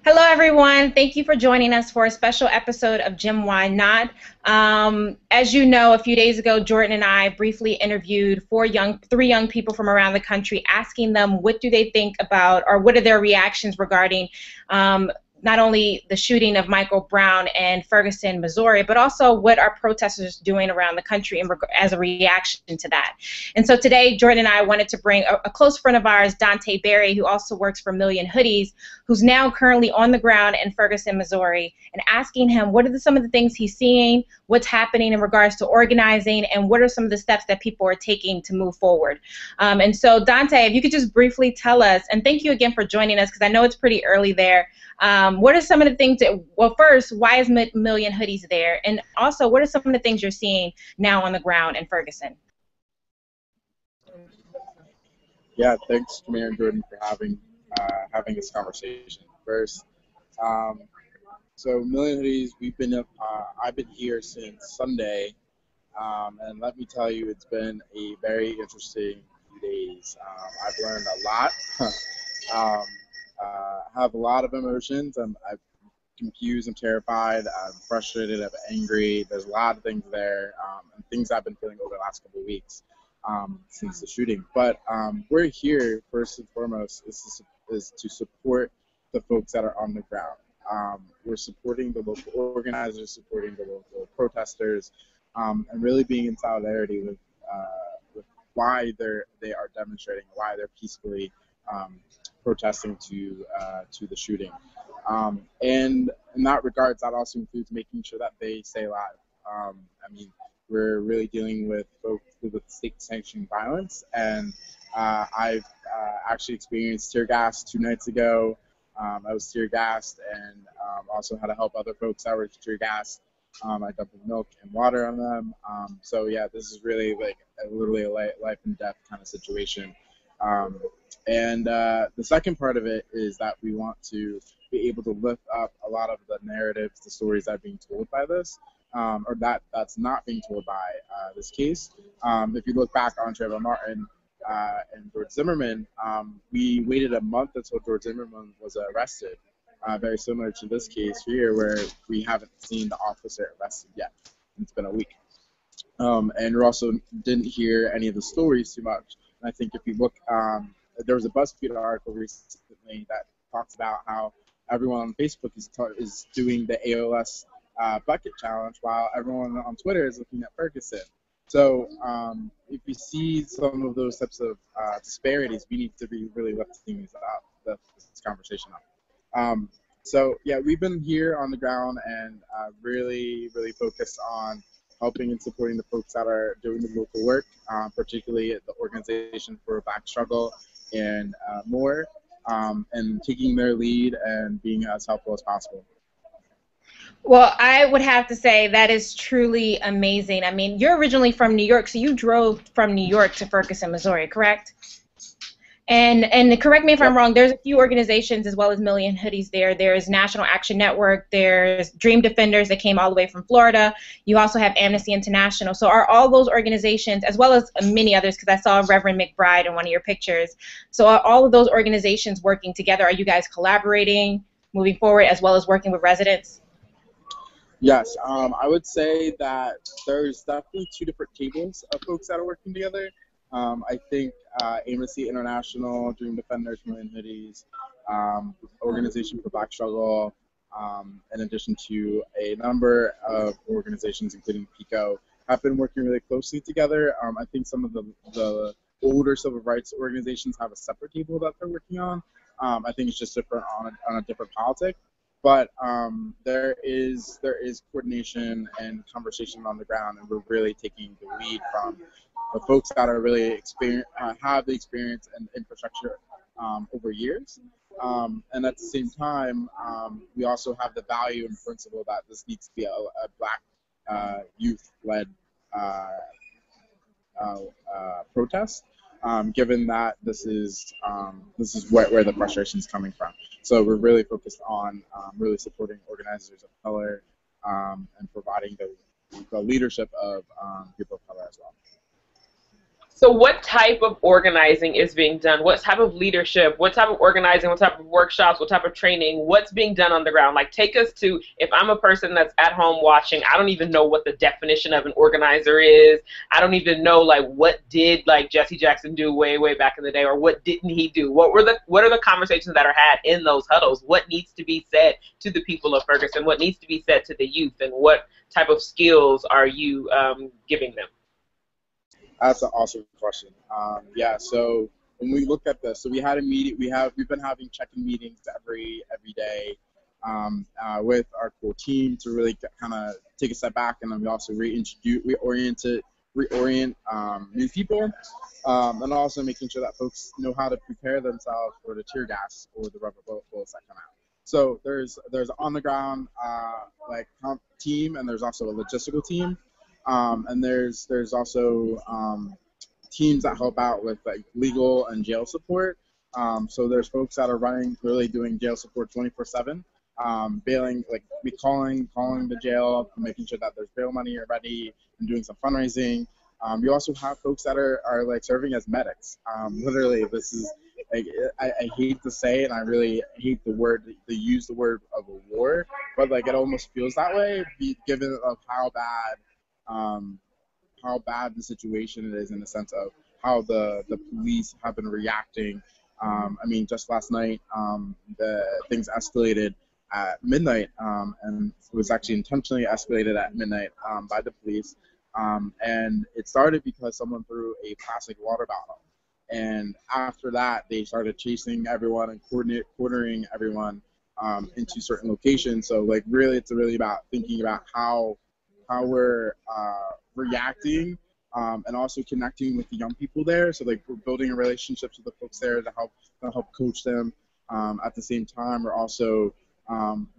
Hello, everyone. Thank you for joining us for a special episode of GenYnot. As you know, a few days ago, Jordan and I briefly interviewed three young people from around the country, asking them what do they think about, or what are their reactions regarding not only the shooting of Michael Brown in Ferguson, Missouri, but also what are protesters doing around the country as a reaction to that. And so today, Jordan and I wanted to bring a close friend of ours, Dante Barry, who also works for Million Hoodies, who's now currently on the ground in Ferguson, Missouri, and asking him what are some of the things he's seeing, what's happening in regards to organizing, and what are some of the steps that people are taking to move forward. And so, Dante, if you could just briefly tell us, and thank you again for joining us, because I know it's pretty early there. What are some of the things well, first, why is Million Hoodies there? And also, what are some of the things you're seeing now on the ground in Ferguson? Yeah, thanks, Mayor and Jordan, for having this conversation. First, um, so Million Hoodies, we've been up. I've been here since Sunday, and let me tell you, it's been a very interesting few days. I've learned a lot. um, have a lot of emotions. I'm confused. I'm terrified. I'm frustrated. I'm angry. There's a lot of things there, and things I've been feeling over the last couple of weeks since the shooting. But we're here first and foremost is to support the folks that are on the ground. We're supporting the local organizers, supporting the local protesters, and really being in solidarity with why they are demonstrating, why they're peacefully protesting to the shooting. And in that regards, that also includes making sure that they stay alive. I mean, we're really dealing with folks with state-sanctioned violence, and I've actually experienced tear gas 2 nights ago. I was tear gassed, and also had to help other folks that were tear gassed. I dumped milk and water on them. So yeah, this is really like literally a life and death kind of situation. And the second part of it is that we want to be able to lift up a lot of the narratives, the stories that are being told by this, or that's not being told by this case. If you look back on Trayvon Martin and George Zimmerman, we waited a month until George Zimmerman was arrested, very similar to this case here, where we haven't seen the officer arrested yet. It's been a week. And we also didn't hear any of the stories too much. And I think if you look, there was a BuzzFeed article recently that talks about how everyone on Facebook is doing the AOS bucket challenge, while everyone on Twitter is looking at Ferguson. So if you see some of those types of disparities, we need to be really lifting this conversation up. So yeah, we've been here on the ground and really, really focused on helping and supporting the folks that are doing the local work, particularly the Organization for Black Struggle and more, and taking their lead and being as helpful as possible. Well, I would have to say that is truly amazing. I mean, you're originally from New York, so you drove from New York to Ferguson, Missouri, correct? And correct me if I'm Yep. wrong, there's a few organizations as well as Million Hoodies there. There's National Action Network, there's Dream Defenders that came all the way from Florida. You also have Amnesty International. So are all those organizations, as well as many others, because I saw Reverend McBride in one of your pictures, so are all of those organizations working together? Are you guys collaborating, moving forward, as well as working with residents? Yes, I would say that there's definitely two different tables of folks that are working together. I think Amnesty International, Dream Defenders, Million Hoodies, Organization for Black Struggle, in addition to a number of organizations, including PICO, have been working really closely together. I think some of the older civil rights organizations have a separate table that they're working on. I think it's just different on a different politic. But there is coordination and conversation on the ground, and we're really taking the lead from the folks that are really have the experience and infrastructure over years. And at the same time, we also have the value and principle that this needs to be a Black youth-led protest, given that this is where the frustration is coming from. So we're really focused on really supporting organizers of color and providing the leadership of people of color as well. So what type of organizing is being done? What type of leadership? What type of organizing? What type of workshops? What type of training? What's being done on the ground? Like, take us to, if I'm a person that's at home watching, I don't even know what the definition of an organizer is. I don't even know, like, what did, like, Jesse Jackson do way, way back in the day, or what didn't he do? What are the conversations that are had in those huddles? What needs to be said to the people of Ferguson? What needs to be said to the youth? And what type of skills are you giving them? That's an awesome question. Yeah, so when we look at this, so we had a meeting. We've been having check-in meetings every day with our core team to really kind of take a step back, and then we also reorient new people, and also making sure that folks know how to prepare themselves for the tear gas or the rubber bullets that come out. So there's on the ground team, and there's also a logistical team. And there's also teams that help out with like legal and jail support. So there's folks that are really doing jail support 24/7, bailing, like calling the jail, making sure that there's bail money ready, and doing some fundraising. We also have folks that are like serving as medics. Literally, this is like, I hate to say it, and I really hate to use the word of a war, but like it almost feels that way, given of how bad the situation is, in the sense of how the police have been reacting. I mean, just last night, the things escalated at midnight, and it was actually intentionally escalated at midnight by the police. And it started because someone threw a plastic water bottle. And after that, they started chasing everyone and cornering everyone into certain locations. So, like, really, it's really about thinking about how we're reacting, and also connecting with the young people there. So, like, we're building relationships with the folks there to help coach them. At the same time, we're also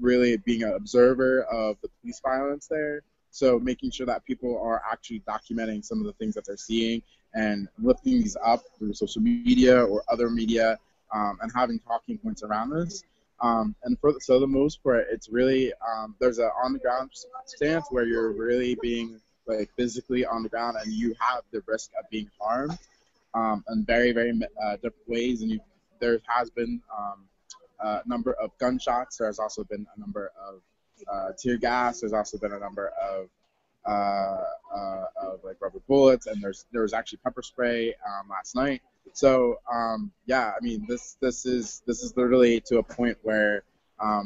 really being an observer of the police violence there. So making sure that people are actually documenting some of the things that they're seeing and lifting these up through social media or other media, and having talking points around this. So the most part, it's really there's an on the ground stance where you're really being like physically on the ground, and you have the risk of being harmed in very, very different ways. And there has been a number of gunshots. There's also been a number of tear gas. There's also been a number of like rubber bullets, and there was actually pepper spray last night. So yeah, I mean, this is literally to a point where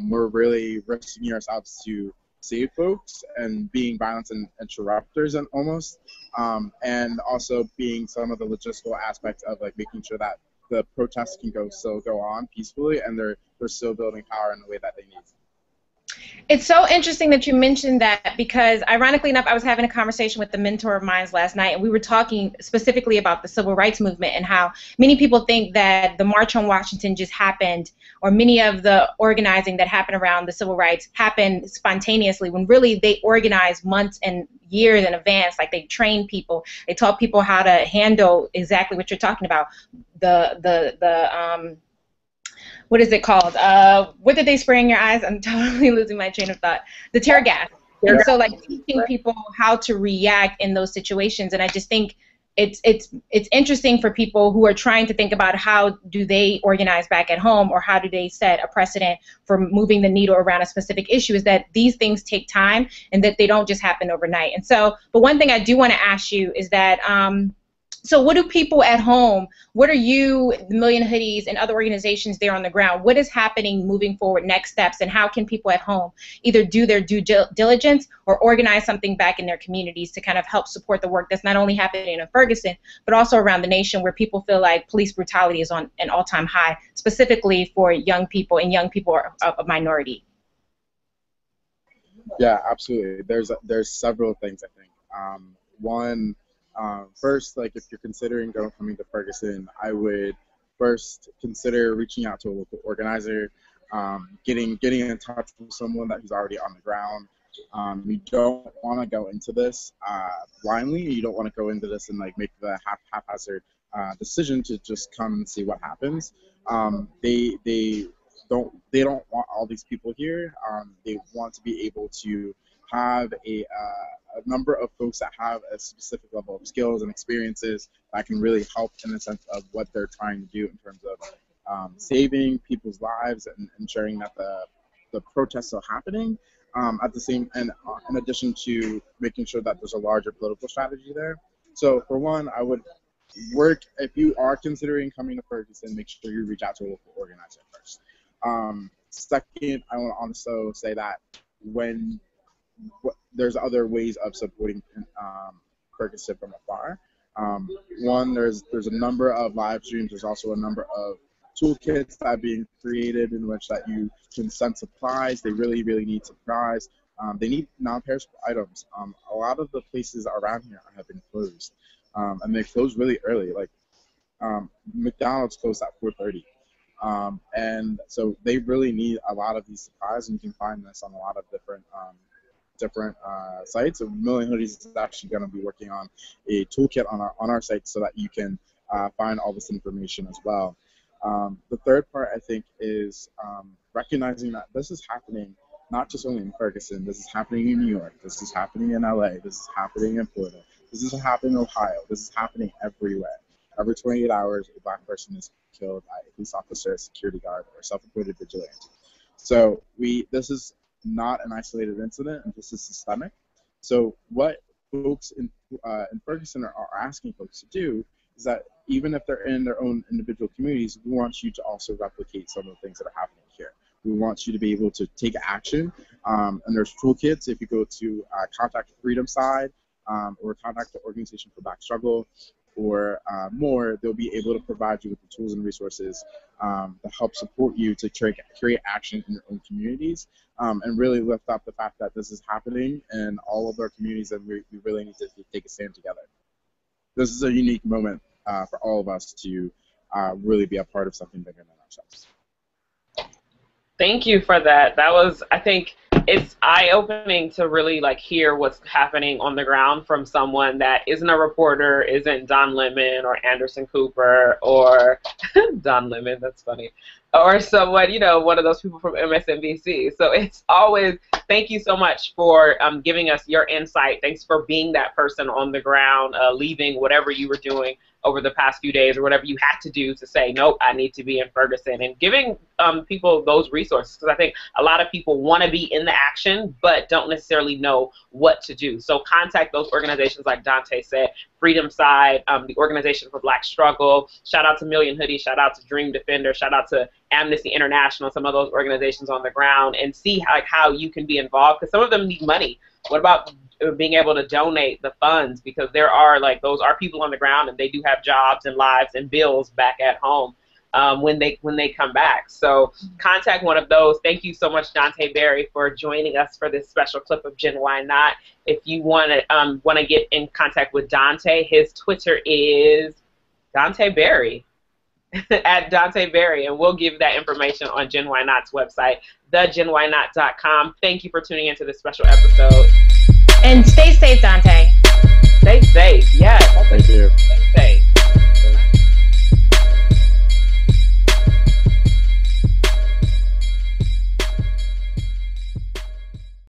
we're really risking ourselves to save folks and being violence and interrupters, and almost, and also being some of the logistical aspects of like making sure that the protests can still go on peacefully, and they're still building power in the way that they need. It's so interesting that you mentioned that, because ironically enough, I was having a conversation with a mentor of mine last night, and we were talking specifically about the civil rights movement and how many people think that the March on Washington just happened, or many of the organizing that happened around the civil rights happened spontaneously, when really they organized months and years in advance. Like, they trained people, they taught people how to handle exactly what you're talking about. What is it called? What did they spray in your eyes? I'm totally losing my train of thought. The tear gas. And so, like, teaching people how to react in those situations. And I just think it's interesting for people who are trying to think about how do they organize back at home, or how do they set a precedent for moving the needle around a specific issue, is that these things take time and that they don't just happen overnight. And so, but one thing I do want to ask you is that, so what do people at home, what are you, the Million Hoodies, and other organizations there on the ground, what is happening moving forward, next steps, and how can people at home either do their due diligence or organize something back in their communities to kind of help support the work that's not only happening in Ferguson, but also around the nation, where people feel like police brutality is on an all-time high, specifically for young people, and young people are a minority? Yeah, absolutely. There's several things, I think. One, first, like, if you're considering coming to Ferguson, I would first consider reaching out to a local organizer, getting in touch with someone who's already on the ground. You don't want to go into this blindly. You don't want to go into this and like make the haphazard decision to just come and see what happens. They don't want all these people here. They want to be able to have a number of folks that have a specific level of skills and experiences that can really help in the sense of what they're trying to do in terms of saving people's lives and ensuring that the protests are happening. At the same, and in addition to making sure that there's a larger political strategy there. So for one, I would work, if you are considering coming to Ferguson, make sure you reach out to a local organizer first. Second, I want to also say that there's other ways of supporting Ferguson from afar. One, there's a number of live streams. There's also a number of toolkits that are being created in which that you can send supplies. They really, really need supplies. They need non-perishable items. A lot of the places around here have been closed, and they closed really early. Like McDonald's closed at 4:30, and so they really need a lot of these supplies. And you can find this on a lot of different sites. So Million Hoodies is actually going to be working on a toolkit on our site so that you can find all this information as well. The third part, I think, is recognizing that this is happening not just only in Ferguson. This is happening in New York. This is happening in LA. This is happening in Florida. This is happening in Ohio. This is happening everywhere. Every 28 hours, a black person is killed by a police officer, a security guard, or self-appointed vigilante. So this is not an isolated incident, and this is systemic. So what folks in Ferguson are asking folks to do is that even if they're in their own individual communities, we want you to also replicate some of the things that are happening here. We want you to be able to take action, and there's toolkits. If you go to Contact Freedom Side or contact the Organization for Black Struggle or more, they'll be able to provide you with the tools and resources to help support you to create action in your own communities and really lift up the fact that this is happening in all of our communities, and we really need to take a stand together. This is a unique moment for all of us to really be a part of something bigger than ourselves. Thank you for that. That was, I think, it's eye-opening to really hear what's happening on the ground from someone that isn't a reporter, isn't Don Lemon or Anderson Cooper or Don Lemon, that's funny, or someone, one of those people from MSNBC. So it's always, thank you so much for giving us your insight. Thanks for being that person on the ground, leaving whatever you were doing over the past few days or whatever you had to do to say, nope, I need to be in Ferguson, and giving people those resources, because I think a lot of people want to be in the action but don't necessarily know what to do. So contact those organizations like Dante said, Freedom Side, the Organization for Black Struggle, shout out to Million Hoodies, shout out to Dream Defender, shout out to Amnesty International, some of those organizations on the ground, and see how you can be involved, because some of them need money. What about being able to donate the funds, because there are those are people on the ground and they do have jobs and lives and bills back at home when they come back. So contact one of those. Thank you so much, Dante Barry, for joining us for this special clip of GenYnot. If you want to get in contact with Dante, his Twitter is Dante Barry. at Dante Barry, and we'll give that information on GenYnot's website, thegenynot.com. Thank you for tuning into this special episode. And stay safe, Dante. Stay safe. Yes. Thank you. Stay safe.